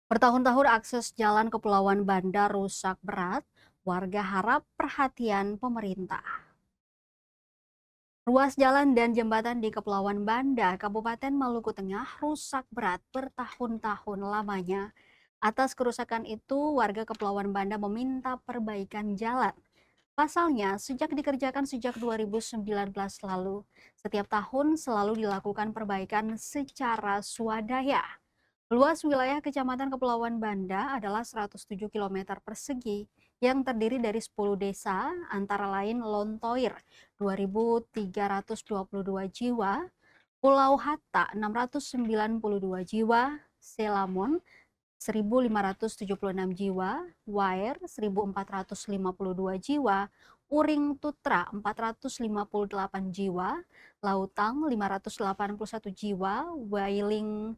Bertahun-tahun akses jalan Kepulauan Banda rusak berat, warga harap perhatian pemerintah. Ruas jalan dan jembatan di Kepulauan Banda, Kabupaten Maluku Tengah rusak berat bertahun-tahun lamanya. Atas kerusakan itu, warga Kepulauan Banda meminta perbaikan jalan. Pasalnya, sejak dikerjakan sejak 2019 lalu, setiap tahun selalu dilakukan perbaikan secara swadaya. Luas wilayah Kecamatan Kepulauan Banda adalah 107 km persegi yang terdiri dari 10 desa, antara lain Lontoir 2.322 jiwa, Pulau Hatta 692 jiwa, Selamon 1.576 jiwa, Wair 1.452 jiwa, Uring Tutra 458 jiwa, Lautang 581 jiwa, Wailing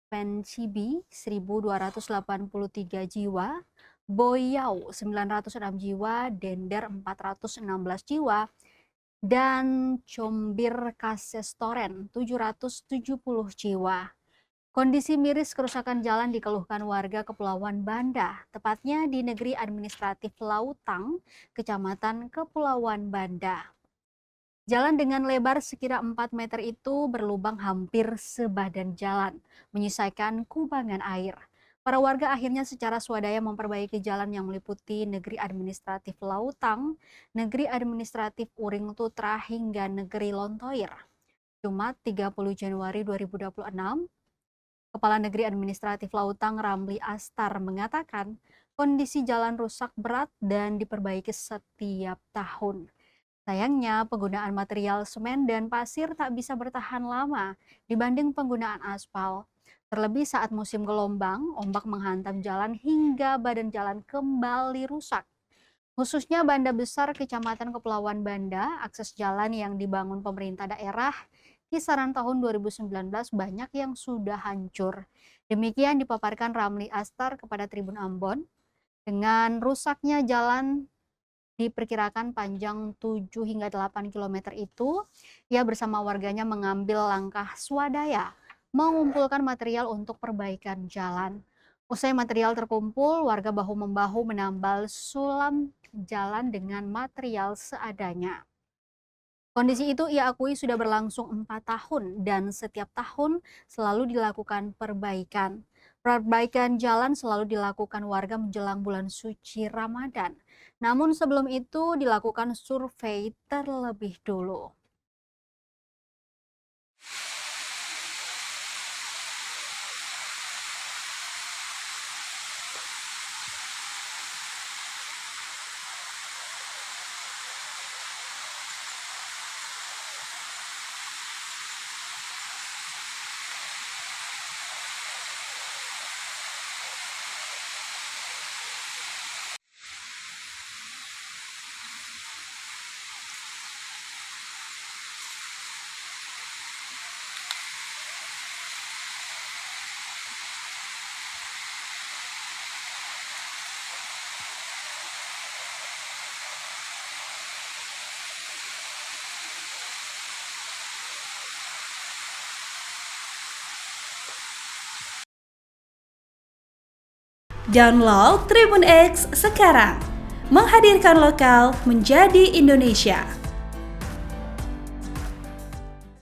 Pensibi 1.283 jiwa, Boyau 906 jiwa, Dender 416 jiwa, dan Combir Kasestoren 770 jiwa. Kondisi miris kerusakan jalan dikeluhkan warga Kepulauan Banda, tepatnya di Negeri Administratif Lautang, Kecamatan Kepulauan Banda. Jalan dengan lebar sekira 4 meter itu berlubang hampir sebadan jalan, menyisakan kubangan air. Para warga akhirnya secara swadaya memperbaiki jalan yang meliputi Negeri Administratif Lautang, Negeri Administratif Uring Tutra, hingga Negeri Lontoir. Jumat 30 Januari 2026, Kepala Negeri Administratif Lautang Ramli Astar mengatakan kondisi jalan rusak berat dan diperbaiki setiap tahun. Sayangnya, penggunaan material semen dan pasir tak bisa bertahan lama dibanding penggunaan aspal. Terlebih saat musim gelombang, ombak menghantam jalan hingga badan jalan kembali rusak. Khususnya Banda Besar, Kecamatan Kepulauan Banda, akses jalan yang dibangun pemerintah daerah kisaran tahun 2019 banyak yang sudah hancur. Demikian dipaparkan Ramli Astar kepada Tribun Ambon. Dengan rusaknya jalan diperkirakan panjang 7 hingga 8 km itu, ia bersama warganya mengambil langkah swadaya mengumpulkan material untuk perbaikan jalan. Usai material terkumpul, warga bahu-membahu menambal sulam jalan dengan material seadanya. Kondisi itu ia akui sudah berlangsung 4 tahun dan setiap tahun selalu dilakukan perbaikan. Perbaikan jalan selalu dilakukan warga menjelang bulan suci Ramadan. Namun sebelum itu dilakukan survei terlebih dulu. Download Tribun X sekarang, menghadirkan lokal menjadi Indonesia.